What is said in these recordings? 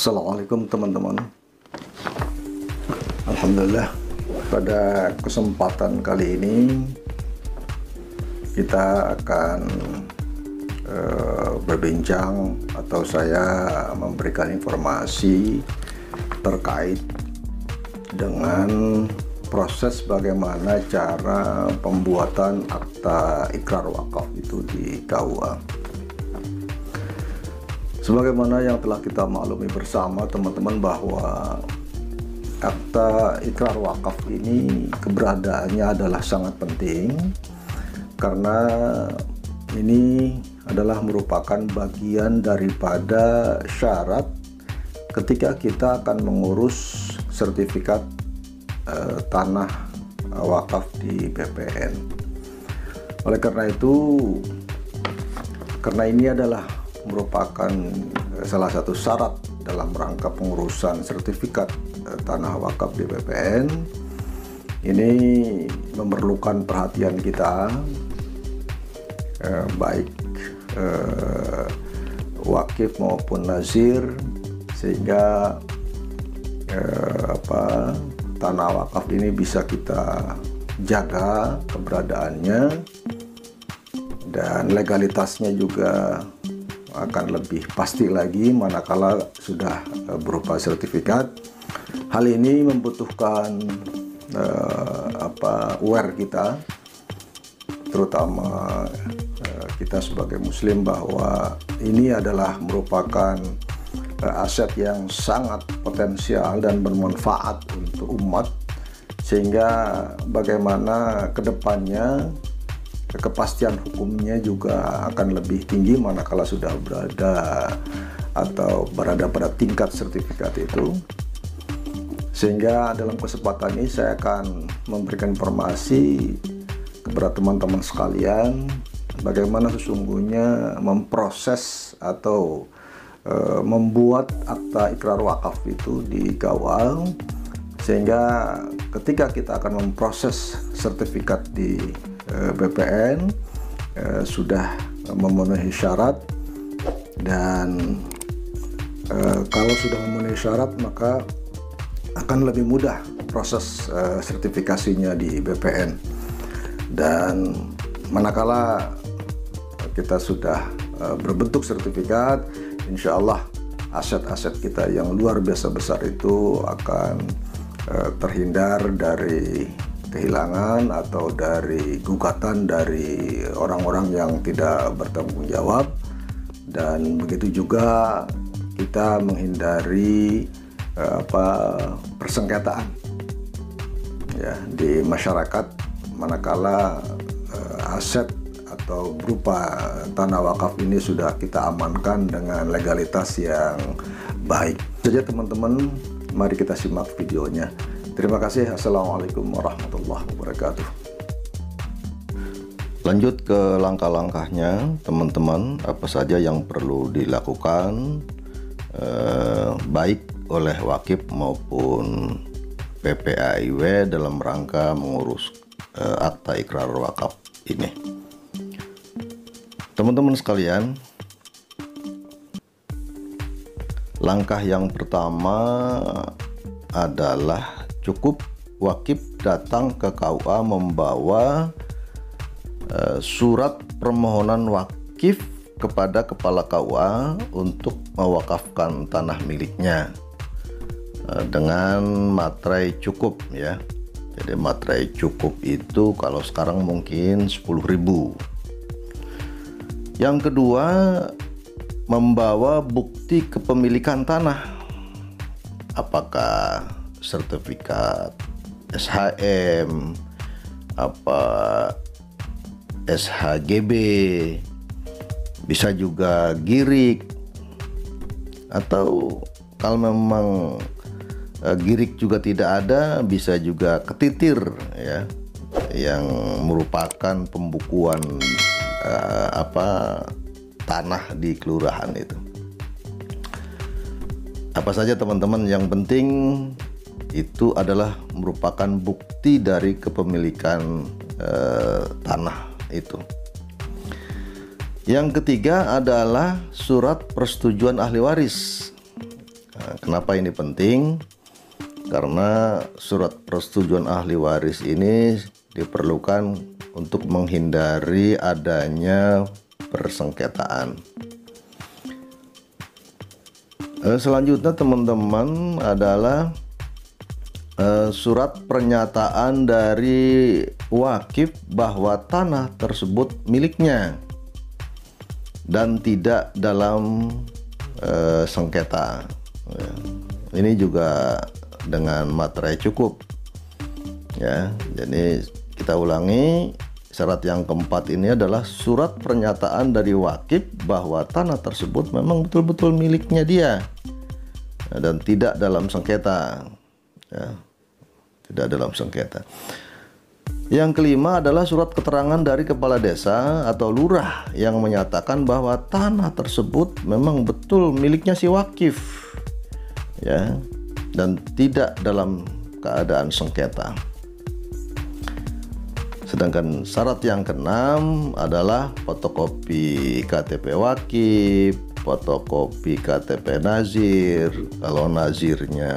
Assalamualaikum teman-teman. Alhamdulillah, pada kesempatan kali ini kita akan berbincang atau saya memberikan informasi terkait dengan proses bagaimana cara pembuatan akta ikrar wakaf itu di KUA. Sebagaimana yang telah kita maklumi bersama teman-teman bahwa akta ikrar wakaf ini keberadaannya adalah sangat penting karena ini adalah merupakan bagian daripada syarat ketika kita akan mengurus sertifikat tanah wakaf di BPN. Oleh karena itu, karena ini adalah merupakan salah satu syarat dalam rangka pengurusan sertifikat tanah wakaf di BPN, ini memerlukan perhatian kita, baik wakif maupun nazir, sehingga tanah wakaf ini bisa kita jaga keberadaannya dan legalitasnya juga akan lebih pasti lagi manakala sudah berupa sertifikat. Hal ini membutuhkan aware kita, terutama kita sebagai muslim, bahwa ini adalah merupakan aset yang sangat potensial dan bermanfaat untuk umat, sehingga bagaimana kedepannya kepastian hukumnya juga akan lebih tinggi manakala sudah berada pada tingkat sertifikat itu. Sehingga dalam kesempatan ini saya akan memberikan informasi kepada teman-teman sekalian bagaimana sesungguhnya memproses atau membuat akta ikrar wakaf itu di KUA, sehingga ketika kita akan memproses sertifikat di BPN sudah memenuhi syarat, dan kalau sudah memenuhi syarat maka akan lebih mudah proses sertifikasinya di BPN. Dan manakala kita sudah berbentuk sertifikat, insya Allah aset-aset kita yang luar biasa besar itu akan terhindar dari kehilangan atau dari gugatan dari orang-orang yang tidak bertanggung jawab, dan begitu juga kita menghindari persengketaan ya di masyarakat manakala aset atau berupa tanah wakaf ini sudah kita amankan dengan legalitas yang baik. Saja teman-teman, mari kita simak videonya. Terima kasih. Assalamualaikum warahmatullahi wabarakatuh. Lanjut ke langkah-langkahnya teman-teman, apa saja yang perlu dilakukan baik oleh wakif maupun PPAIW dalam rangka mengurus akta ikrar wakaf ini. Teman-teman sekalian, langkah yang pertama adalah cukup wakif datang ke KUA membawa surat permohonan wakif kepada kepala KUA untuk mewakafkan tanah miliknya dengan materai cukup ya. Jadi materai cukup itu kalau sekarang mungkin 10.000. Yang kedua, membawa bukti kepemilikan tanah, apakah sertifikat SHM, SHGB, bisa juga girik, atau kalau memang girik juga tidak ada, bisa juga ketitir ya, yang merupakan pembukuan tanah di kelurahan itu. Apa saja teman-teman, yang penting itu adalah merupakan bukti dari kepemilikan tanah itu. Yang ketiga adalah surat persetujuan ahli waris. Nah, kenapa ini penting? Karena surat persetujuan ahli waris ini diperlukan untuk menghindari adanya persengketaan. Selanjutnya teman-teman adalah surat pernyataan dari wakif bahwa tanah tersebut miliknya dan tidak dalam sengketa. Ini juga dengan materai cukup ya. Jadi kita ulangi, syarat yang keempat ini adalah surat pernyataan dari wakif bahwa tanah tersebut memang betul-betul miliknya dia dan tidak dalam sengketa ya, tidak dalam sengketa. Yang kelima adalah surat keterangan dari kepala desa atau lurah yang menyatakan bahwa tanah tersebut memang betul miliknya si wakif ya, dan tidak dalam keadaan sengketa. Sedangkan syarat yang keenam adalah fotokopi KTP wakif, fotokopi KTP nazir. Kalau nazirnya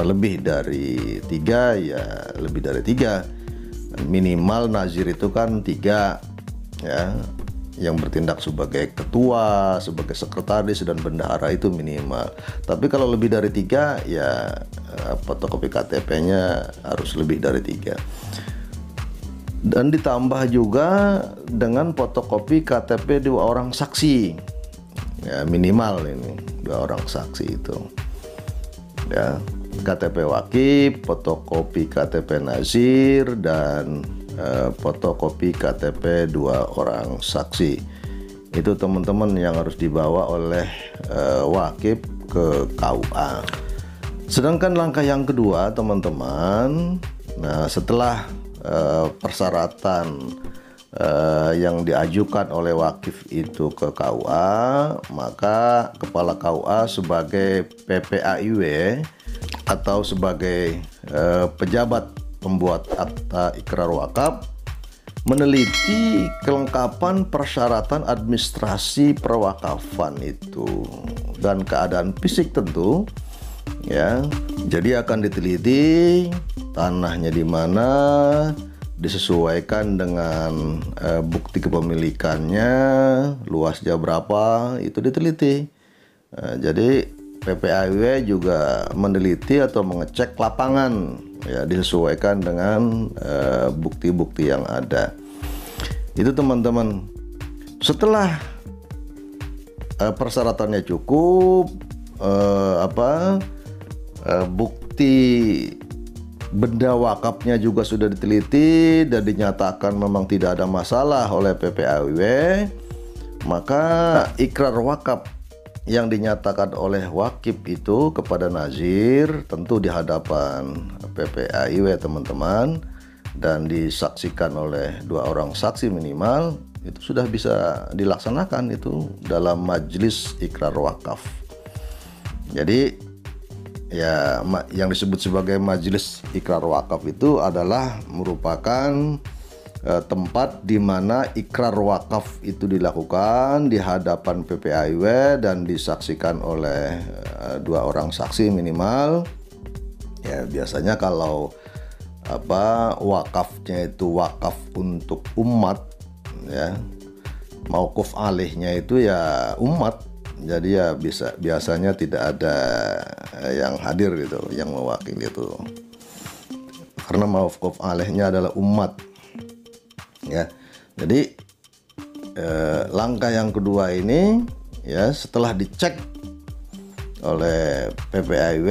lebih dari 3 ya lebih dari 3. Minimal nazir itu kan 3 ya, yang bertindak sebagai ketua, sebagai sekretaris dan bendahara itu minimal. Tapi kalau lebih dari 3 ya fotokopi KTP-nya harus lebih dari 3. Dan ditambah juga dengan fotokopi KTP 2 orang saksi ya, minimal ini 2 orang saksi itu ya. KTP wakif, fotokopi KTP nazir, dan fotokopi KTP 2 orang saksi. Itu teman-teman yang harus dibawa oleh wakif ke KUA. Sedangkan langkah yang kedua teman-teman, nah setelah persyaratan yang diajukan oleh wakif itu ke KUA, maka kepala KUA sebagai PPAIW atau sebagai pejabat pembuat akta ikrar wakaf meneliti kelengkapan persyaratan administrasi perwakafan itu dan keadaan fisik tentu ya. Jadi akan diteliti tanahnya di mana, disesuaikan dengan bukti kepemilikannya, luasnya berapa, itu diteliti. Jadi PPAIW juga meneliti atau mengecek lapangan ya, disesuaikan dengan bukti-bukti yang ada. Itu teman-teman. Setelah persyaratannya cukup, bukti benda wakafnya juga sudah diteliti dan dinyatakan memang tidak ada masalah oleh PPAIW, maka ikrar wakaf yang dinyatakan oleh wakif itu kepada nazir tentu di hadapan PPAIW teman-teman, dan disaksikan oleh 2 orang saksi minimal, itu sudah bisa dilaksanakan itu dalam majelis ikrar wakaf. Jadi ya yang disebut sebagai majelis ikrar wakaf itu adalah merupakan tempat di mana ikrar wakaf itu dilakukan di hadapan PPAIW dan disaksikan oleh 2 orang saksi minimal. Ya biasanya kalau wakafnya itu wakaf untuk umat ya, mauquf alihnya itu ya umat. Jadi ya biasanya tidak ada yang hadir gitu, yang mewakili itu, karena mauquf alihnya adalah umat ya. Jadi langkah yang kedua ini ya, setelah dicek oleh PPAIW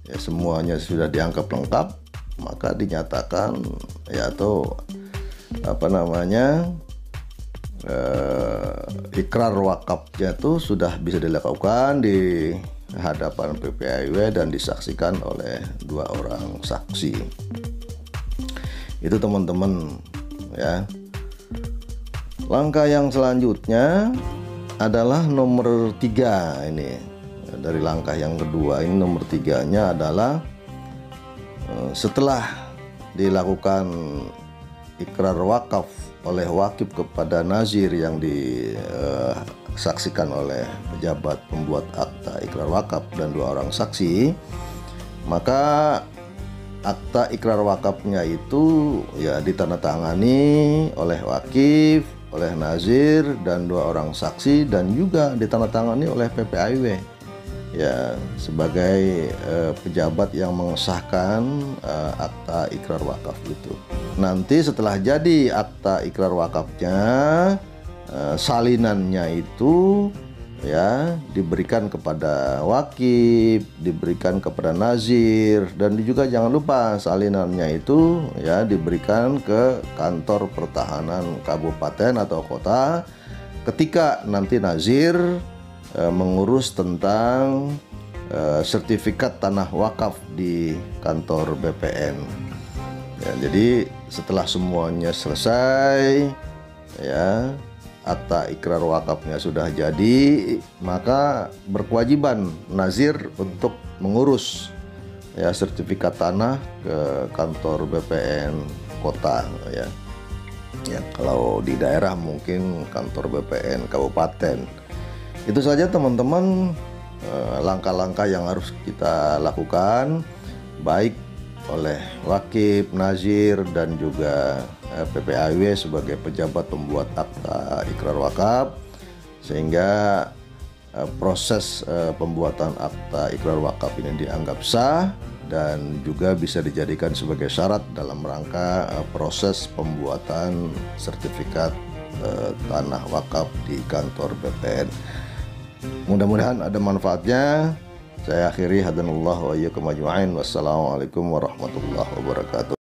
ya, semuanya sudah dianggap lengkap, maka dinyatakan ya, atau ikrar wakafnya itu sudah bisa dilakukan di hadapan PPAIW dan disaksikan oleh 2 orang saksi. Itu teman-teman ya. Langkah yang selanjutnya adalah nomor 3 ini. Dari langkah yang kedua ini, nomor 3-nya adalah setelah dilakukan ikrar wakaf oleh wakif kepada nazir yang disaksikan oleh pejabat pembuat akta ikrar wakaf dan 2 orang saksi, maka akta ikrar wakafnya itu ya ditandatangani oleh wakif, oleh nazir dan 2 orang saksi, dan juga ditandatangani oleh PPAIW ya sebagai pejabat yang mengesahkan akta ikrar wakaf itu. Nanti setelah jadi akta ikrar wakafnya, salinannya itu ya diberikan kepada wakif, diberikan kepada nazir, dan juga jangan lupa salinannya itu ya diberikan ke kantor pertahanan kabupaten atau kota ketika nanti nazir mengurus tentang sertifikat tanah wakaf di kantor BPN. Ya, jadi setelah semuanya selesai ya, akta ikrar wakafnya sudah jadi, maka berkewajiban nazir untuk mengurus ya sertifikat tanah ke kantor BPN kota ya. Ya, kalau di daerah mungkin kantor BPN kabupaten. Itu saja teman-teman langkah-langkah yang harus kita lakukan baik oleh wakif, nazir, dan juga PPAIW sebagai pejabat pembuat akta ikrar wakaf, sehingga proses pembuatan akta ikrar wakaf ini dianggap sah dan juga bisa dijadikan sebagai syarat dalam rangka proses pembuatan sertifikat tanah wakaf di kantor BPN. Mudah-mudahan ada manfaatnya. Saya akhiri, hadanallahu wa iyyakum ajma'in. Wassalamualaikum warahmatullahi wabarakatuh.